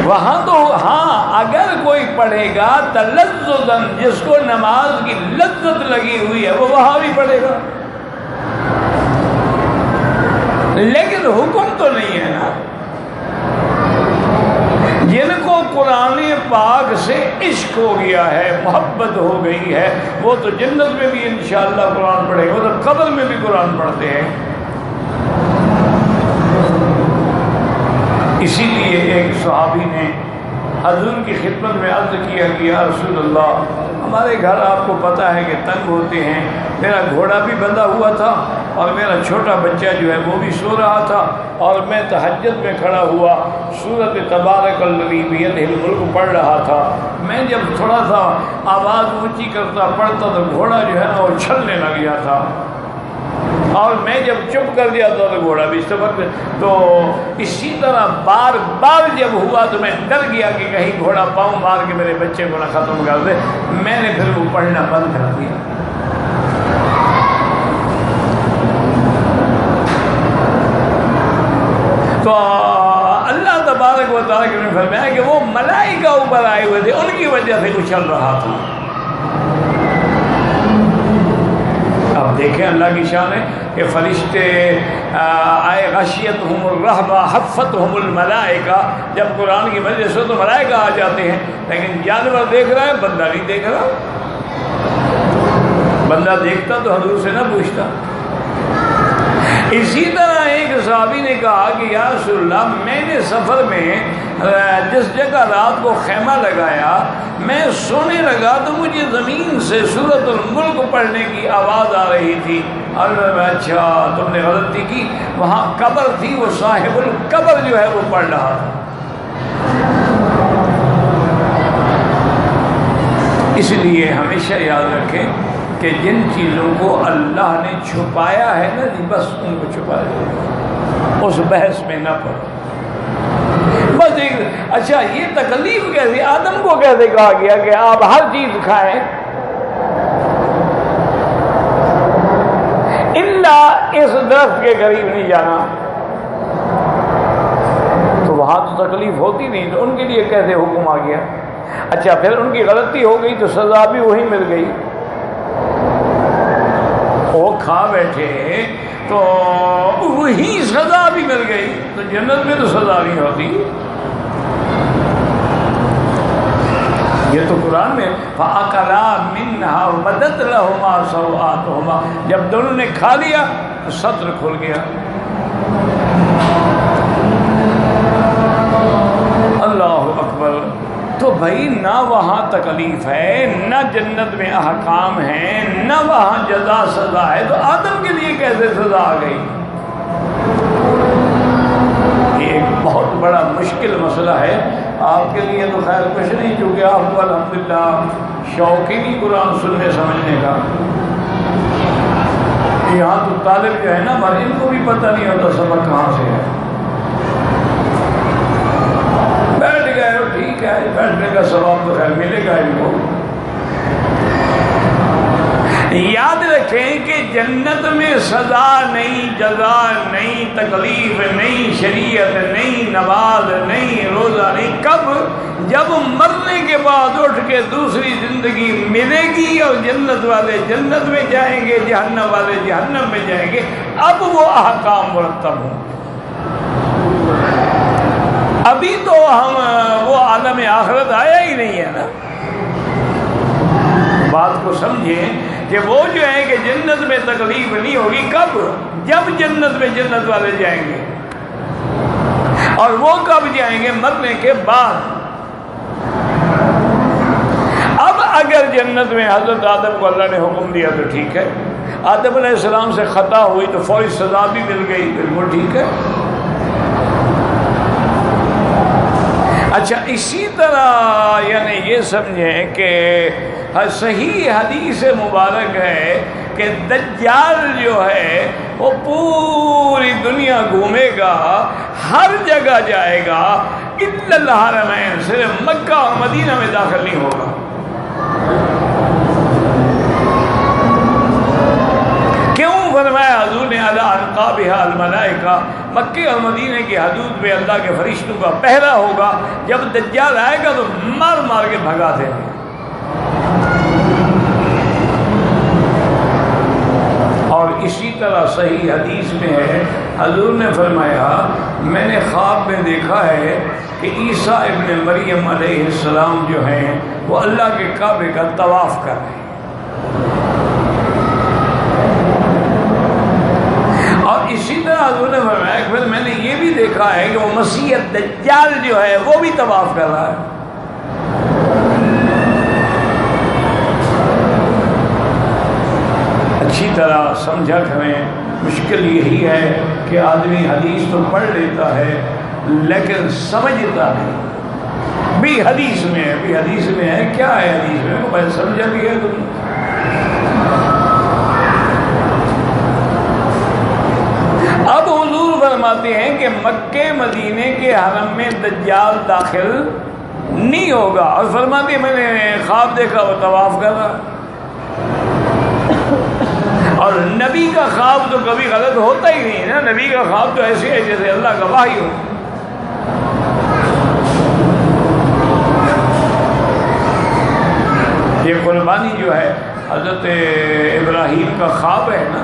وہاں تو ہاں اگر کوئی پڑھے گا تلذذاً، جس کو نماز کی لذت لگی ہوئی ہے وہ وہاں بھی پڑھے گا، لیکن حکم تو نہیں ہے نا. جن کو قرآن پاک سے عشق ہو گیا ہے، محبت ہو گئی ہے، وہ تو جنت میں بھی انشاءاللہ قرآن پڑھے گا، وہ تو قبر میں بھی قرآن پڑھتے ہیں. اسی لیے ایک صحابی نے حضور کی خدمت میں عرض کیا کہ یا رسول اللہ، ہمارے گھر آپ کو پتہ ہے کہ تنگ ہوتے ہیں، میرا گھوڑا بھی بندھا ہوا تھا اور میرا چھوٹا بچہ جو ہے وہ بھی سو رہا تھا، اور میں تہجد میں کھڑا ہوا سورۃ تبارک الذی بیدہ الملک پڑھ رہا تھا. میں جب تھوڑا سا آواز اونچی کرتا پڑھتا تو گھوڑا جو ہے نا وہ چھلنے لگ گیا تھا، اور میں جب چپ کر دیا تو گھوڑا بھی سبق. تو اسی طرح بار بار جب ہوا تو میں ڈر گیا کہ کہیں گھوڑا پاؤں مار کے میرے بچے کو نہ ختم کر دے. میں نے پھر وہ پڑھنا بند کر دیا. تو اللہ تبارک و تعالیٰ نے فرمایا کہ وہ ملائکہ اوپر آئے ہوئے تھے، ان کی وجہ سے اچھل رہا تھا. اب دیکھیں اللہ کی شان ہے کہ فرشتے آئے غشیتہم الرہبہ حفتہم الملائکہ. جب قرآن کی مجلس ہو تو ملائکہ آ جاتے ہیں، لیکن جانور دیکھ رہا ہے، بندہ نہیں دیکھ رہا. بندہ دیکھتا تو حضور سے نہ پوچھتا. اسی طرح ایک صحابی نے کہا کہ یا رسول اللہ، میں نے سفر میں جس جگہ رات کو خیمہ لگایا، میں سونے لگا تو مجھے زمین سے سورۃ الملک پڑھنے کی آواز آ رہی تھی. اور میں اچھا تم نے غلطی کی، وہاں قبر تھی، وہ صاحب القبر جو ہے وہ پڑھ رہا تھا. اس لیے ہمیشہ یاد رکھیں کہ جن چیزوں کو اللہ نے چھپایا ہے نا جی، بس ان کو چھپایا، اس بحث میں نہ پڑو. بس ایک اچھا یہ تکلیف کیسے، آدم کو کیسے کہا گیا کہ آپ ہر چیز کھائیں الا اس درخت کے قریب نہیں جانا؟ تو وہاں تو تکلیف ہوتی نہیں، تو ان کے لیے کیسے حکم آ گیا؟ اچھا پھر ان کی غلطی ہو گئی تو سزا بھی وہی مل گئی. وہ کھا بیٹھے تو وہی سزا بھی مل گئی. تو جنت میں تو سزا نہیں ہوتی. یہ تو قرآن میں فَأَكَلَا مِنْهَا وَبَدَتْ لَهُمَا سَوْآتُهُمَا، جب دونوں نے کھا لیا تو سطر کھل گیا. اللہ اکبر. تو بھائی نہ وہاں تکلیف ہے، نہ جنت میں احکام ہیں، نہ وہاں جزا سزا ہے، تو آدم کے لیے کیسے سزا آ گئی؟ یہ ایک بہت بڑا مشکل مسئلہ ہے. آپ کے لیے تو خیر کچھ نہیں، کیونکہ آپ کو الحمدللہ شوق ہی نہیں قرآن سننے سمجھنے کا. یہاں تو طالب جو ہے نا، ان کو بھی پتہ نہیں ہوتا سبق کہاں سے ہے. بیٹھ گئے ہو ٹھیک ہے، بیٹھنے کا ثواب تو خیر ملے گا ان کو. یاد رکھیں کہ جنت میں سزا نہیں، جزا نہیں، تکلیف نہیں، شریعت نہیں، نماز نہیں، روزہ نہیں. کب؟ جب مرنے کے بعد اٹھ کے دوسری زندگی ملے گی اور جنت والے جنت میں جائیں گے، جہنم والے جہنم میں جائیں گے. اب وہ احکام مرتب ہوں. ابھی تو ہم وہ عالم آخرت آیا ہی نہیں ہے نا. بات کو سمجھیں کہ وہ جو ہے کہ جنت میں تکلیف نہیں ہوگی. کب؟ جب جنت میں جنت والے جائیں گے. اور وہ کب جائیں گے؟ مرنے کے بعد. اب اگر جنت میں حضرت آدم کو اللہ نے حکم دیا تو ٹھیک ہے. آدم علیہ السلام سے خطا ہوئی تو فوری سزا بھی مل گئی، بالکل ٹھیک ہے. اچھا، اسی طرح یعنی یہ سمجھیں کہ صحیح حدیث مبارک ہے کہ دجال جو ہے وہ پوری دنیا گھومے گا، ہر جگہ جائے گا، الا الحرمین، صرف مکہ اور مدینہ میں داخل نہیں ہوگا. کیوں؟ فرمایا حضور نے علی انقابها الملائکہ، مکے اور مدینے کی حدود میں اللہ کے فرشتوں کا پہرا ہوگا. جب دجال آئے گا تو مار مار کے بھگا دیں گے. اور اسی طرح صحیح حدیث میں ہے، حضور نے فرمایا میں نے خواب میں دیکھا ہے کہ عیسیٰ ابن مریم علیہ السلام جو ہیں وہ اللہ کے کعبے کا طواف کر رہے ہیں. اور اسی طرح حضور نے فرمایا کہ پھر میں نے یہ بھی دیکھا ہے کہ وہ مسیح دجال جو ہے وہ بھی طواف کر رہا ہے. اچھی طرح سمجھا کریں. مشکل یہی ہے کہ آدمی حدیث تو پڑھ لیتا ہے لیکن سمجھتا نہیں. بھی حدیث میں ہے، بھی حدیث میں ہے، کیا ہے حدیث میں، وہ میں سمجھا بھی ہے تم. اب حضور فرماتے ہیں کہ مکے مدینے کے حرم میں دجال داخل نہیں ہوگا. اور فرماتے ہیں میں نے خواب دیکھا وہ طواف کر رہا. اور نبی کا خواب تو کبھی غلط ہوتا ہی نہیں نا. نبی کا خواب تو ایسے ہے جیسے اللہ کا وحی ہو. یہ قربانی جو ہے حضرت ابراہیم کا خواب ہے نا.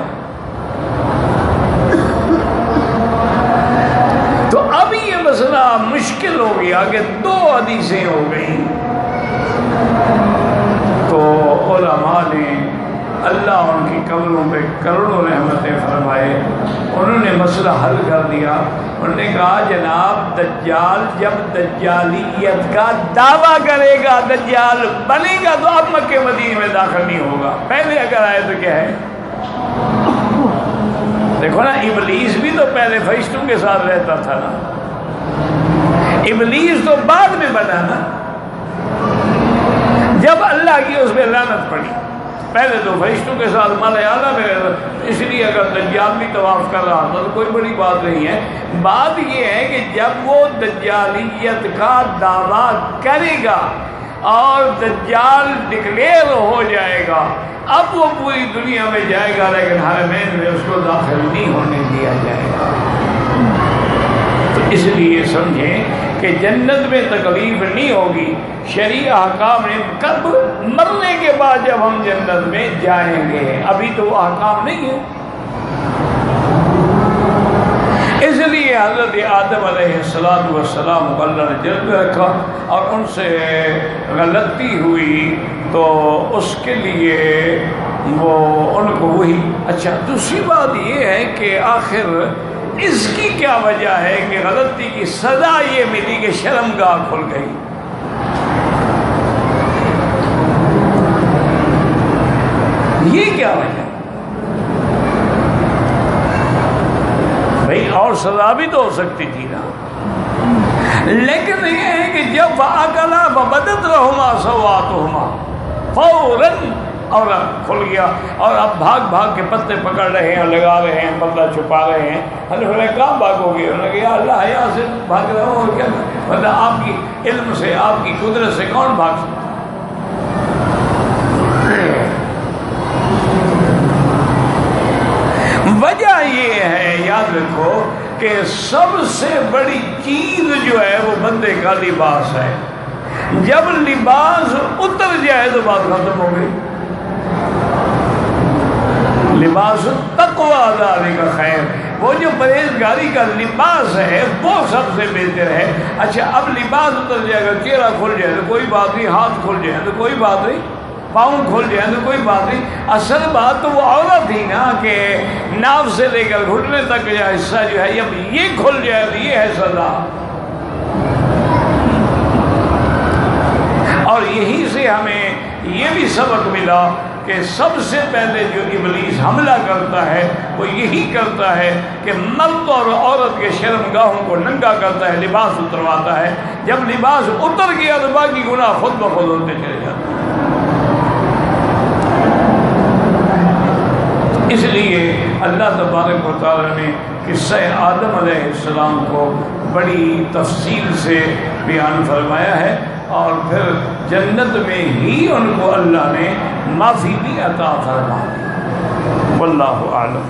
تو اب یہ مسئلہ مشکل ہو گیا کہ دو حدیثیں ہو گئیں. تو علماء نے اللہ ان کی قبروں پہ کروڑوں رحمتیں فرمائے، انہوں نے مسئلہ حل کر دیا. انہوں نے کہا جناب دجال جب دجالیت کا دعویٰ کرے گا، دجال بنے گا تو اب مکہ مدینہ میں داخل نہیں ہوگا. پہلے اگر آئے تو کیا ہے؟ دیکھو نا، ابلیس بھی تو پہلے فرشتوں کے ساتھ رہتا تھا نا. ابلیس تو بعد میں بنا نا، جب اللہ کی اس پہ لعنت پڑی. پہلے تو فرشتوں کے ساتھ مالا اعلیٰ میں رہتا. اس لیے اگر دجال بھی طواف کر رہا تھا تو کوئی بڑی بات نہیں ہے. بات یہ ہے کہ جب وہ دجالیت کا دعویٰ کرے گا اور دجال ڈکلیئر ہو جائے گا، اب وہ پوری دنیا میں جائے گا لیکن حرمین میں اس کو داخل نہیں ہونے دیا جائے گا. تو اس لیے سمجھیں کہ جنت میں تکلیف نہیں ہوگی. شرعی احکام نے کب؟ مرنے کے بعد جب ہم جنت میں جائیں گے. ابھی تو وہ احکام نہیں ہے. اس لیے حضرت آدم علیہ السلام کو اللہ نے جنت میں رکھا اور ان سے غلطی ہوئی تو اس کے لیے وہ ان کو وہی. اچھا، دوسری بات یہ ہے کہ آخر اس کی کیا وجہ ہے کہ غلطی کی سزا یہ ملی کہ شرمگاہ کھل گئی. یہ کیا وجہ؟ بھائی اور سزا بھی تو ہو سکتی تھی نا. لیکن یہ ہے کہ جب فَأَكَلَا فَبَدَتْ لَهُمَا سَوْآتُهُمَا فَوْرًا اور کھل گیا. اور اب بھاگ بھاگ کے پتے پکڑ رہے ہیں، لگا رہے ہیں، بدلہ چھپا رہے ہیں. کہاں بھاگو گے؟ انہوں نے کہا اللہ حیا سے بھاگ رہا ہوں. اور کیا مطلب آپ کی علم سے، آپ کی قدرت سے کون بھاگ سکتا؟ وجہ یہ ہے، یاد رکھو کہ سب سے بڑی چیز جو ہے وہ بندے کا لباس ہے. جب لباس اتر جائے تو بات ختم ہو گئی. لباس تقویٰ ذالک خیر. وہ جو پرہیزگاری کا لباس ہے وہ سب سے بہتر ہے۔ اچھا اب لباس اتر جائے گا، چہرہ کھل جائے تو کوئی بات نہیں، ہاتھ کھل جائے تو کوئی بات نہیں، پاؤں کھل جائے تو کوئی بات نہیں۔ اصل بات تو وہ عورت تھی نا کہ ناف سے لے کر گھٹنے تک کا حصہ جو ہے اب یہ کھل جائے تو یہ ہے سزا۔ اور یہی سے ہمیں یہ بھی سبق ملا کہ سب سے پہلے جو ابلیس حملہ کرتا ہے وہ یہی کرتا ہے کہ مرد اور عورت کے شرمگاہوں کو ننگا کرتا ہے، لباس اترواتا ہے۔ جب لباس اتر گیا تو باقی گناہ خود بخود ہوتے چلے جاتے ہیں۔ اس لیے اللہ تبارک و تعالیٰ نے قصہ آدم علیہ السلام کو بڑی تفصیل سے بیان فرمایا ہے، اور پھر جنت میں ہی ان کو اللہ نے معافی بھی عطا فرما دی۔ واللہ اعلم۔